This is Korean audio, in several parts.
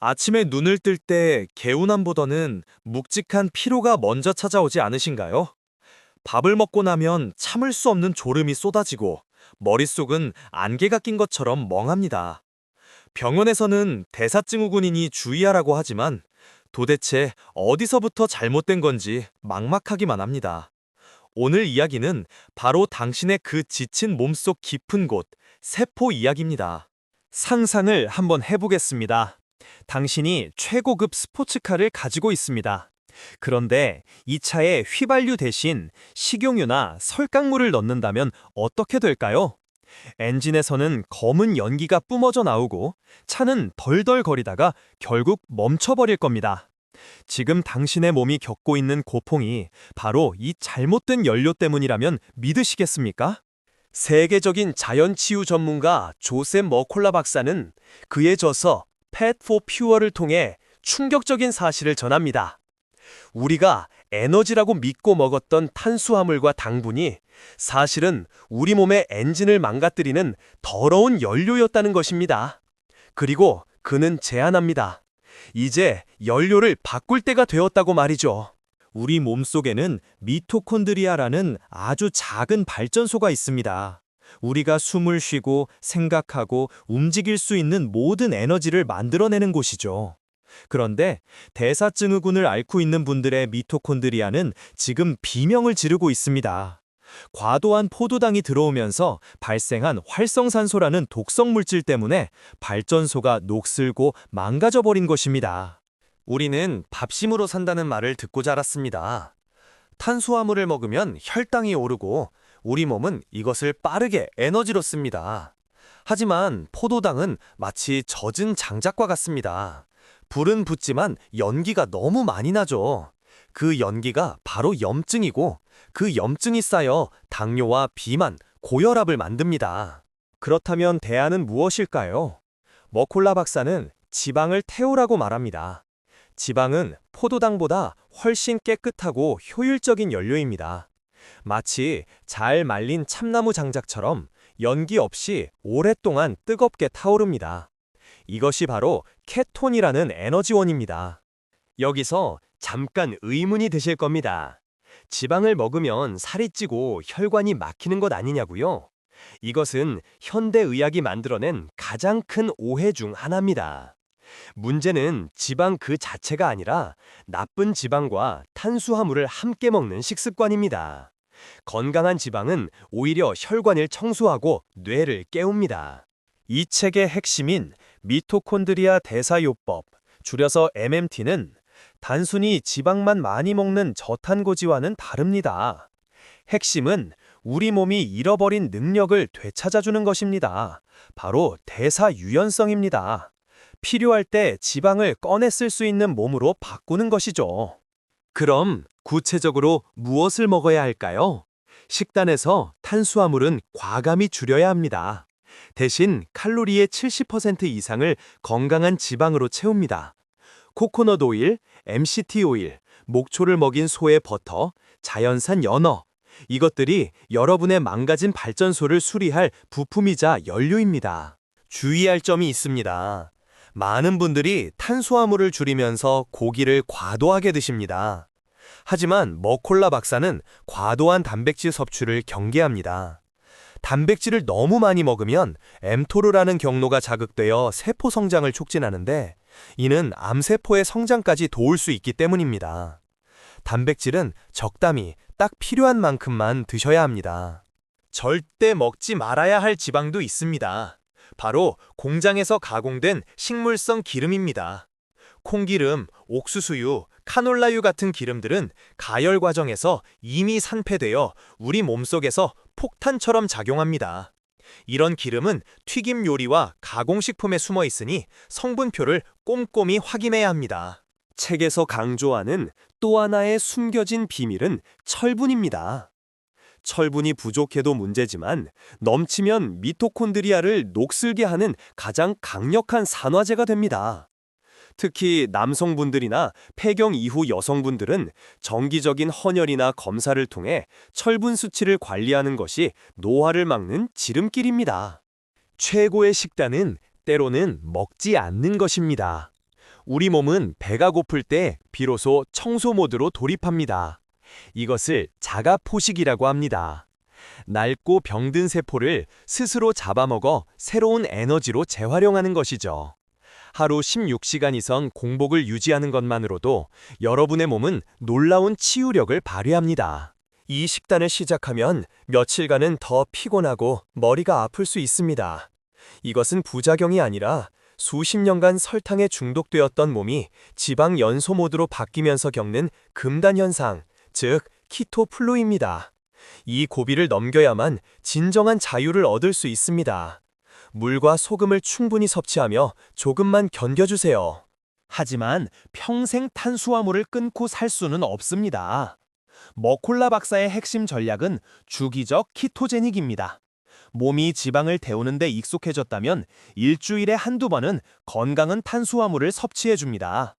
아침에 눈을 뜰 때 개운함보다는 묵직한 피로가 먼저 찾아오지 않으신가요? 밥을 먹고 나면 참을 수 없는 졸음이 쏟아지고 머릿속은 안개가 낀 것처럼 멍합니다. 병원에서는 대사증후군이니 주의하라고 하지만 도대체 어디서부터 잘못된 건지 막막하기만 합니다. 오늘 이야기는 바로 당신의 그 지친 몸속 깊은 곳, 세포 이야기입니다. 상상을 한번 해보겠습니다. 당신이 최고급 스포츠카를 가지고 있습니다. 그런데 이 차에 휘발유 대신 식용유나 설강물을 넣는다면 어떻게 될까요? 엔진에서는 검은 연기가 뿜어져 나오고 차는 덜덜거리다가 결국 멈춰버릴 겁니다. 지금 당신의 몸이 겪고 있는 고통이 바로 이 잘못된 연료 때문이라면 믿으시겠습니까? 세계적인 자연치유 전문가 조셉 머콜라 박사는 그의 저서 Path for Pure를 통해 충격적인 사실을 전합니다. 우리가 에너지라고 믿고 먹었던 탄수화물과 당분이 사실은 우리 몸의 엔진을 망가뜨리는 더러운 연료였다는 것입니다. 그리고 그는 제안합니다. 이제 연료를 바꿀 때가 되었다고 말이죠. 우리 몸속에는 미토콘드리아라는 아주 작은 발전소가 있습니다. 우리가 숨을 쉬고 생각하고 움직일 수 있는 모든 에너지를 만들어내는 곳이죠. 그런데 대사증후군을 앓고 있는 분들의 미토콘드리아는 지금 비명을 지르고 있습니다. 과도한 포도당이 들어오면서 발생한 활성산소라는 독성 물질 때문에 발전소가 녹슬고 망가져버린 것입니다. 우리는 밥심으로 산다는 말을 듣고 자랐습니다. 탄수화물을 먹으면 혈당이 오르고 우리 몸은 이것을 빠르게 에너지로 씁니다. 하지만 포도당은 마치 젖은 장작과 같습니다. 불은 붙지만 연기가 너무 많이 나죠. 그 연기가 바로 염증이고 그 염증이 쌓여 당뇨와 비만, 고혈압을 만듭니다. 그렇다면 대안은 무엇일까요? 머콜라 박사는 지방을 태우라고 말합니다. 지방은 포도당보다 훨씬 깨끗하고 효율적인 연료입니다. 마치 잘 말린 참나무 장작처럼 연기 없이 오랫동안 뜨겁게 타오릅니다. 이것이 바로 케톤이라는 에너지원입니다. 여기서 잠깐 의문이 드실 겁니다. 지방을 먹으면 살이 찌고 혈관이 막히는 것 아니냐고요? 이것은 현대의학이 만들어낸 가장 큰 오해 중 하나입니다. 문제는 지방 그 자체가 아니라 나쁜 지방과 탄수화물을 함께 먹는 식습관입니다. 건강한 지방은 오히려 혈관을 청소하고 뇌를 깨웁니다. 이 책의 핵심인 미토콘드리아 대사요법, 줄여서 MMT는 단순히 지방만 많이 먹는 저탄고지와는 다릅니다. 핵심은 우리 몸이 잃어버린 능력을 되찾아주는 것입니다. 바로 대사유연성입니다. 필요할 때 지방을 꺼내 쓸 수 있는 몸으로 바꾸는 것이죠. 그럼 구체적으로 무엇을 먹어야 할까요? 식단에서 탄수화물은 과감히 줄여야 합니다. 대신 칼로리의 70% 이상을 건강한 지방으로 채웁니다. 코코넛 오일, MCT 오일, 목초를 먹인 소의 버터, 자연산 연어, 이것들이 여러분의 망가진 발전소를 수리할 부품이자 연료입니다. 주의할 점이 있습니다. 많은 분들이 탄수화물을 줄이면서 고기를 과도하게 드십니다. 하지만 머콜라 박사는 과도한 단백질 섭취를 경계합니다. 단백질을 너무 많이 먹으면 엠토르라는 경로가 자극되어 세포 성장을 촉진하는데 이는 암세포의 성장까지 도울 수 있기 때문입니다. 단백질은 적당히 딱 필요한 만큼만 드셔야 합니다. 절대 먹지 말아야 할 지방도 있습니다. 바로 공장에서 가공된 식물성 기름입니다. 콩기름, 옥수수유, 카놀라유 같은 기름들은 가열 과정에서 이미 산패되어 우리 몸속에서 폭탄처럼 작용합니다. 이런 기름은 튀김 요리와 가공식품에 숨어 있으니 성분표를 꼼꼼히 확인해야 합니다. 책에서 강조하는 또 하나의 숨겨진 비밀은 철분입니다. 철분이 부족해도 문제지만 넘치면 미토콘드리아를 녹슬게 하는 가장 강력한 산화제가 됩니다. 특히 남성분들이나 폐경 이후 여성분들은 정기적인 헌혈이나 검사를 통해 철분 수치를 관리하는 것이 노화를 막는 지름길입니다. 최고의 식단은 때로는 먹지 않는 것입니다. 우리 몸은 배가 고플 때 비로소 청소 모드로 돌입합니다. 이것을 자가포식이라고 합니다. 낡고 병든 세포를 스스로 잡아먹어 새로운 에너지로 재활용하는 것이죠. 하루 16시간 이상 공복을 유지하는 것만으로도 여러분의 몸은 놀라운 치유력을 발휘합니다. 이 식단을 시작하면 며칠간은 더 피곤하고 머리가 아플 수 있습니다. 이것은 부작용이 아니라 수십 년간 설탕에 중독되었던 몸이 지방 연소 모드로 바뀌면서 겪는 금단 현상, 즉 키토플루입니다. 이 고비를 넘겨야만 진정한 자유를 얻을 수 있습니다. 물과 소금을 충분히 섭취하며 조금만 견뎌주세요. 하지만 평생 탄수화물을 끊고 살 수는 없습니다. 머콜라 박사의 핵심 전략은 주기적 키토제닉입니다. 몸이 지방을 데우는 데 익숙해졌다면 일주일에 한두 번은 건강한 탄수화물을 섭취해줍니다.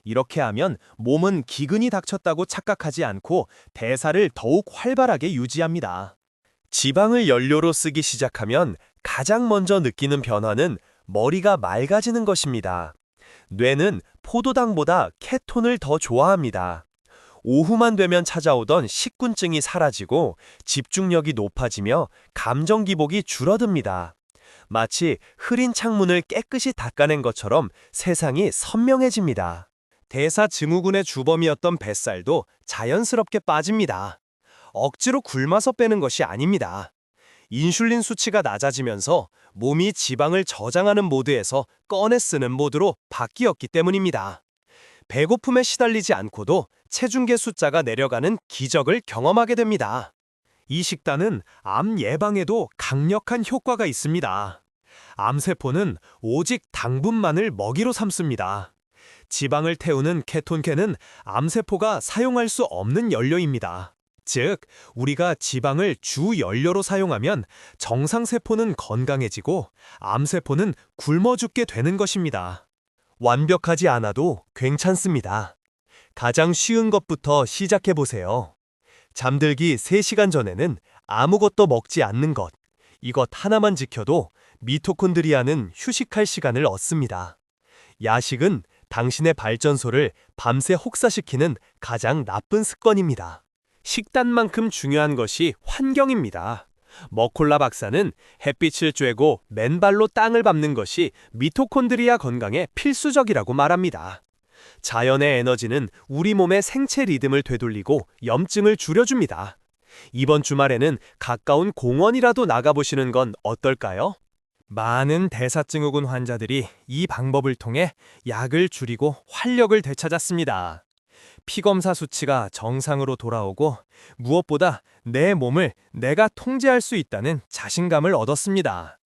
이렇게 하면 몸은 기근이 닥쳤다고 착각하지 않고 대사를 더욱 활발하게 유지합니다. 지방을 연료로 쓰기 시작하면 가장 먼저 느끼는 변화는 머리가 맑아지는 것입니다. 뇌는 포도당보다 케톤을 더 좋아합니다. 오후만 되면 찾아오던 식곤증이 사라지고 집중력이 높아지며 감정 기복이 줄어듭니다. 마치 흐린 창문을 깨끗이 닦아낸 것처럼 세상이 선명해집니다. 대사 증후군의 주범이었던 뱃살도 자연스럽게 빠집니다. 억지로 굶어서 빼는 것이 아닙니다. 인슐린 수치가 낮아지면서 몸이 지방을 저장하는 모드에서 꺼내 쓰는 모드로 바뀌었기 때문입니다. 배고픔에 시달리지 않고도 체중계 숫자가 내려가는 기적을 경험하게 됩니다. 이 식단은 암 예방에도 강력한 효과가 있습니다. 암세포는 오직 당분만을 먹이로 삼습니다. 지방을 태우는 케톤계는 암세포가 사용할 수 없는 연료입니다. 즉, 우리가 지방을 주 연료로 사용하면 정상세포는 건강해지고 암세포는 굶어 죽게 되는 것입니다. 완벽하지 않아도 괜찮습니다. 가장 쉬운 것부터 시작해보세요. 잠들기 3시간 전에는 아무것도 먹지 않는 것. 이것 하나만 지켜도 미토콘드리아는 휴식할 시간을 얻습니다. 야식은 당신의 발전소를 밤새 혹사시키는 가장 나쁜 습관입니다. 식단만큼 중요한 것이 환경입니다. 머콜라 박사는 햇빛을 쬐고 맨발로 땅을 밟는 것이 미토콘드리아 건강에 필수적이라고 말합니다. 자연의 에너지는 우리 몸의 생체 리듬을 되돌리고 염증을 줄여줍니다. 이번 주말에는 가까운 공원이라도 나가보시는 건 어떨까요? 많은 대사증후군 환자들이 이 방법을 통해 약을 줄이고 활력을 되찾았습니다. 피검사 수치가 정상으로 돌아오고 무엇보다 내 몸을 내가 통제할 수 있다는 자신감을 얻었습니다.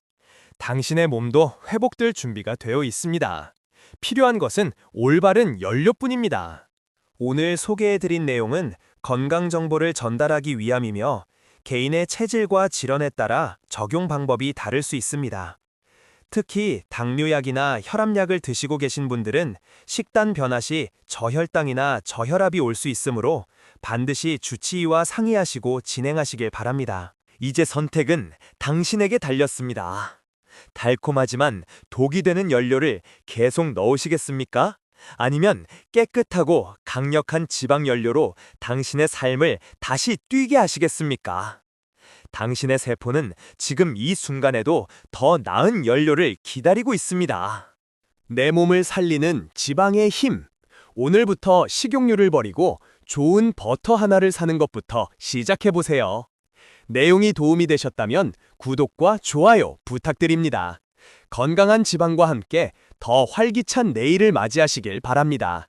당신의 몸도 회복될 준비가 되어 있습니다. 필요한 것은 올바른 연료뿐입니다. 오늘 소개해드린 내용은 건강 정보를 전달하기 위함이며 개인의 체질과 질환에 따라 적용 방법이 다를 수 있습니다. 특히 당뇨약이나 혈압약을 드시고 계신 분들은 식단 변화 시 저혈당이나 저혈압이 올 수 있으므로 반드시 주치의와 상의하시고 진행하시길 바랍니다. 이제 선택은 당신에게 달렸습니다. 달콤하지만 독이 되는 연료를 계속 넣으시겠습니까? 아니면 깨끗하고 강력한 지방 연료로 당신의 삶을 다시 뛰게 하시겠습니까? 당신의 세포는 지금 이 순간에도 더 나은 연료를 기다리고 있습니다. 내 몸을 살리는 지방의 힘. 오늘부터 식용유를 버리고 좋은 버터 하나를 사는 것부터 시작해보세요. 내용이 도움이 되셨다면 구독과 좋아요 부탁드립니다. 건강한 지방과 함께 더 활기찬 내일을 맞이하시길 바랍니다.